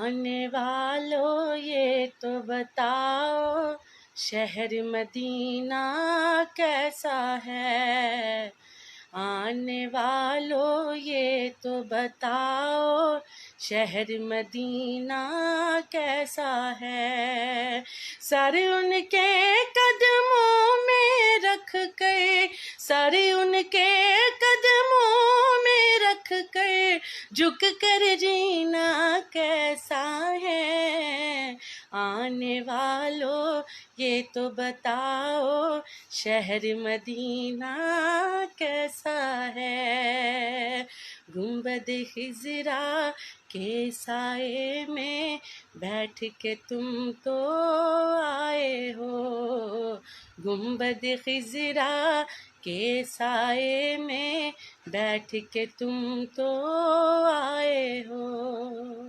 आने वालों ये तो बताओ, शहर मदीना कैसा है। आने वालों ये तो बताओ, शहर मदीना कैसा है। सर उनके कदमों में रख कर, सर उनके कदमों में रख कर, झुक कर जीना कैसा है। आने वालों ये तो बताओ, शहर मदीना कैसा है। गुंबद खिजरा के साए में बैठ के तुम तो आए हो। गुंबद खिजरा के साए में बैठ के तुम तो आए हो।